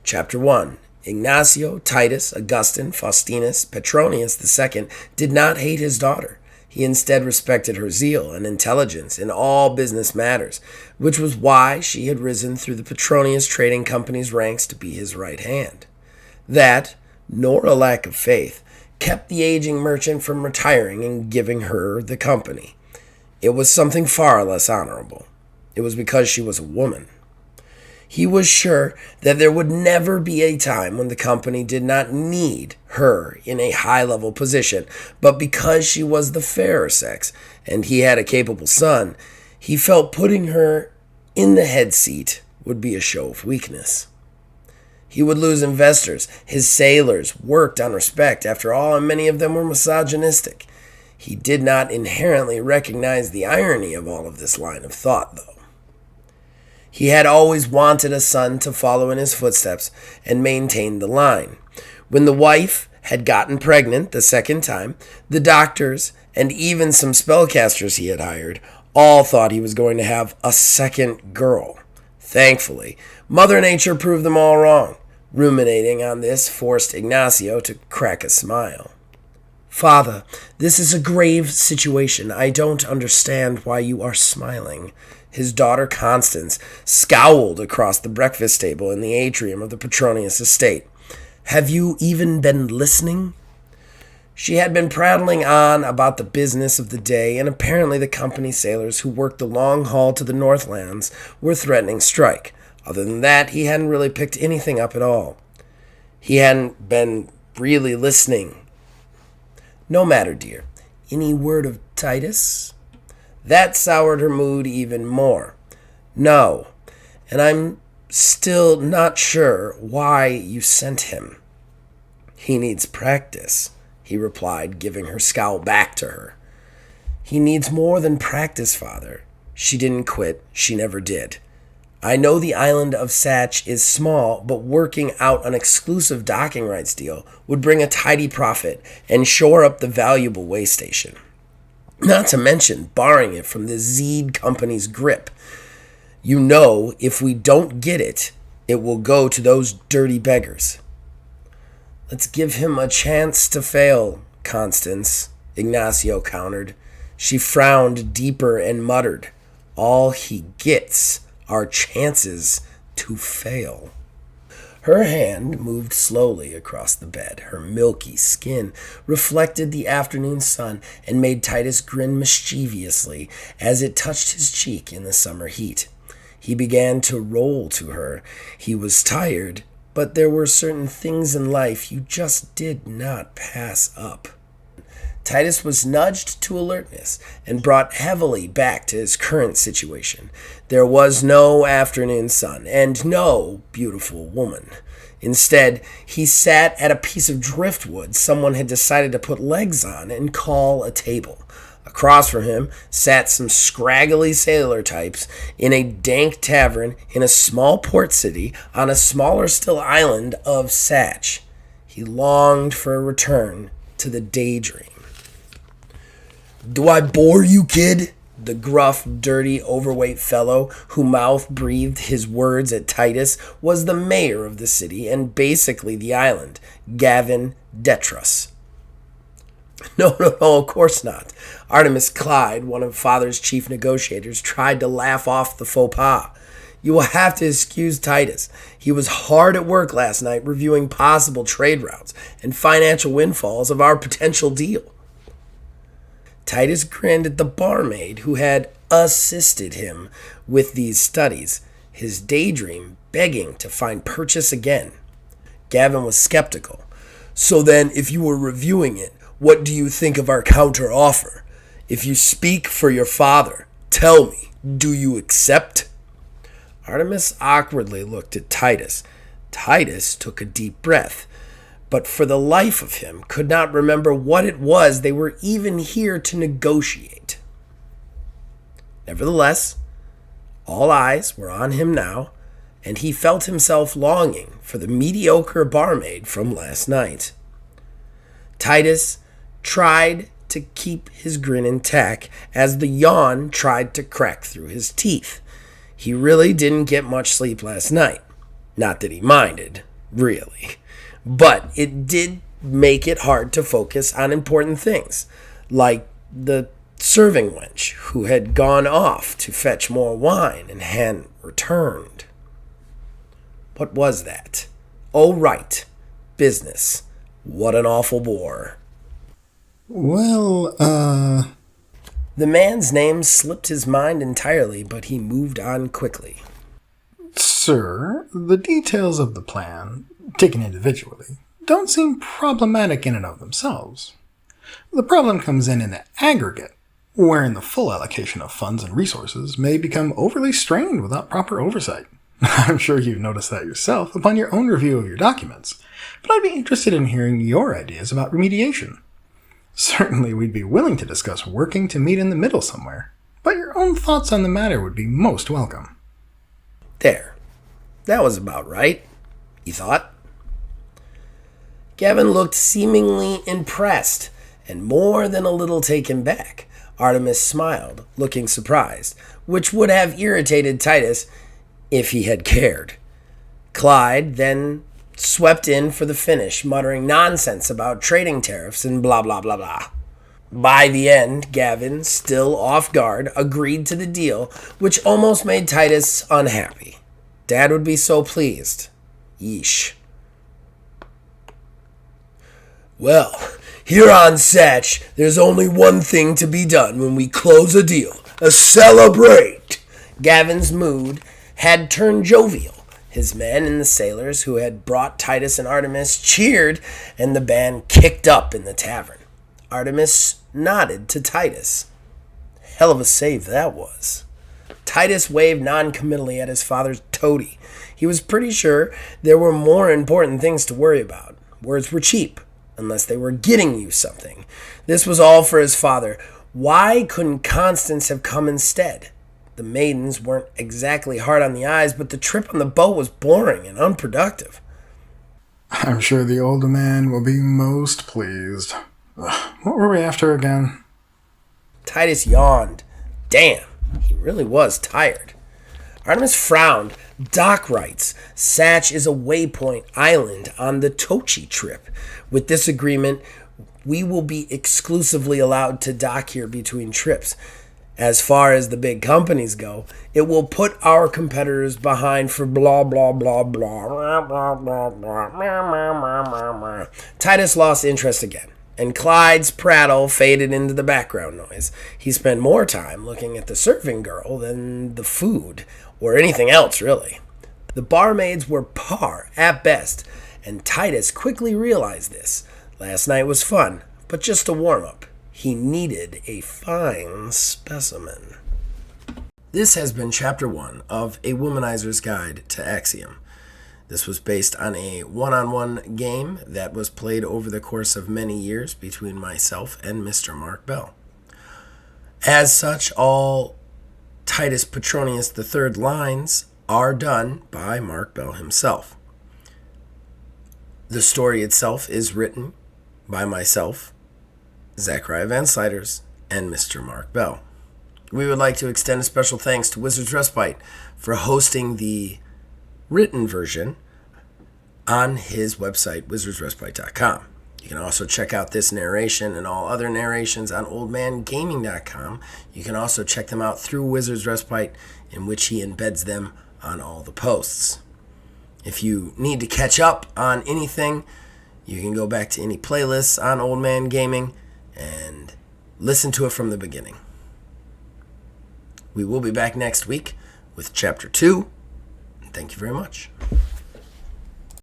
Chapter 1. Ignacio, Titus, Augustine, Faustinus, Petronius II did not hate his daughter. He instead respected her zeal and intelligence in all business matters, which was why she had risen through the Petronius Trading Company's ranks to be his right hand. That, nor a lack of faith, kept the aging merchant from retiring and giving her the company. It was something far less honorable. It was because she was a woman. He was sure that there would never be a time when the company did not need her in a high-level position, but because she was the fairer sex and he had a capable son, he felt putting her in the head seat would be a show of weakness. He would lose investors. His sailors worked on respect, after all, and many of them were misogynistic. He did not inherently recognize the irony of all of this line of thought, though. He had always wanted a son to follow in his footsteps and maintain the line. When the wife had gotten pregnant the second time, the doctors and even some spellcasters he had hired all thought he was going to have a second girl. Thankfully, Mother Nature proved them all wrong. Ruminating on this forced Ignacio to crack a smile. "Father, this is a grave situation. I don't understand why you are smiling." His daughter Constance scowled across the breakfast table in the atrium of the Petronius estate. "Have you even been listening?" She had been prattling on about the business of the day, and apparently the company sailors who worked the long haul to the Northlands were threatening strike. Other than that, he hadn't really picked anything up at all. He hadn't been really listening. "No matter, dear. Any word of Titus?" That soured her mood even more. "No, and I'm still not sure why you sent him." "He needs practice," he replied, giving her scowl back to her. "He needs more than practice, Father." She didn't quit. She never did. "I know the island of Satch is small, but working out an exclusive docking rights deal would bring a tidy profit and shore up the valuable way station. Not to mention borrowing it from the Zed Company's grip. You know, if we don't get it, it will go to those dirty beggars." "Let's give him a chance to fail, Constance," Ignacio countered. She frowned deeper and muttered, "All he gets are chances to fail." Her hand moved slowly across the bed. Her milky skin reflected the afternoon sun and made Titus grin mischievously as it touched his cheek in the summer heat. He began to roll to her. He was tired, but there were certain things in life you just did not pass up. Titus was nudged to alertness and brought heavily back to his current situation. There was no afternoon sun and no beautiful woman. Instead, he sat at a piece of driftwood someone had decided to put legs on and call a table. Across from him sat some scraggly sailor types in a dank tavern in a small port city on a smaller still island of Satch. He longed for a return to the daydream. "Do I bore you, kid?" The gruff, dirty, overweight fellow who mouth-breathed his words at Titus was the mayor of the city and basically the island, Gavin Detrus. No, of course not. Artemis Clyde, one of Father's chief negotiators, tried to laugh off the faux pas. "You will have to excuse Titus. He was hard at work last night reviewing possible trade routes and financial windfalls of our potential deal." Titus grinned at the barmaid who had assisted him with these studies, his daydream begging to find purchase again. Gavin was skeptical. "So then, if you were reviewing it, what do you think of our counter offer? If you speak for your father, tell me, do you accept?" Artemis awkwardly looked at Titus. Titus took a deep breath, but for the life of him could not remember what it was they were even here to negotiate. Nevertheless, all eyes were on him now, and he felt himself longing for the mediocre barmaid from last night. Titus tried to keep his grin intact as the yawn tried to crack through his teeth. He really didn't get much sleep last night. Not that he minded. really. But it did make it hard to focus on important things, like the serving wench who had gone off to fetch more wine and hadn't returned. What was that? Oh, right. Business. What an awful bore. Well, The man's name slipped his mind entirely, but he moved on quickly. Sir, the details of the plan, taken individually, don't seem problematic in and of themselves. The problem comes in the aggregate, wherein the full allocation of funds and resources may become overly strained without proper oversight. I'm sure you've noticed that yourself upon your own review of your documents, but I'd be interested in hearing your ideas about remediation. Certainly we'd be willing to discuss working to meet in the middle somewhere, but your own thoughts on the matter would be most welcome. There. That was about right, he thought. Gavin looked seemingly impressed and more than a little taken back. Artemis smiled, looking surprised, which would have irritated Titus if he had cared. Clyde then swept in for the finish, muttering nonsense about trading tariffs and blah blah blah blah. By the end, Gavin, still off guard, agreed to the deal, which almost made Titus unhappy. Dad would be so pleased. Yeesh. Well, here on Satch, there's only one thing to be done when we close a deal. A celebrate! Gavin's mood had turned jovial. His men and the sailors who had brought Titus and Artemis cheered, and the band kicked up in the tavern. Artemis nodded to Titus. Hell of a save that was. Titus waved non-committally at his father's toady. He was pretty sure there were more important things to worry about. Words were cheap, unless they were getting you something. This was all for his father. Why couldn't Constance have come instead? The maidens weren't exactly hard on the eyes, but the trip on the boat was boring and unproductive. I'm sure the older man will be most pleased. What were we after again? Titus yawned. Damn, he really was tired. Artemis frowned. Doc writes, Satch is a waypoint island on the Tochi trip. With this agreement, we will be exclusively allowed to dock here between trips. As far as the big companies go, it will put our competitors behind for blah, blah, blah, blah. Titus lost interest again, and Clyde's prattle faded into the background noise. He spent more time looking at the serving girl than the food, or anything else, really. The barmaids were par at best, and Titus quickly realized this. Last night was fun, but just a warm-up. He needed a fine specimen. This has been Chapter 1 of A Womanizer's Guide to Axiom. This was based on a one-on-one game that was played over the course of many years between myself and Mr. Mark Bell. As such, all Titus Petronius III lines are done by Mark Bell himself. The story itself is written by myself, Zachariah Van Sliders, and Mr. Mark Bell. We would like to extend a special thanks to Wizard's Respite for hosting the written version on his website, wizardsrespite.com. You can also check out this narration and all other narrations on oldmangaming.com. You can also check them out through Wizard's Respite, in which he embeds them on all the posts. If you need to catch up on anything, you can go back to any playlists on Old Man Gaming and listen to it from the beginning. We will be back next week with Chapter 2. Thank you very much.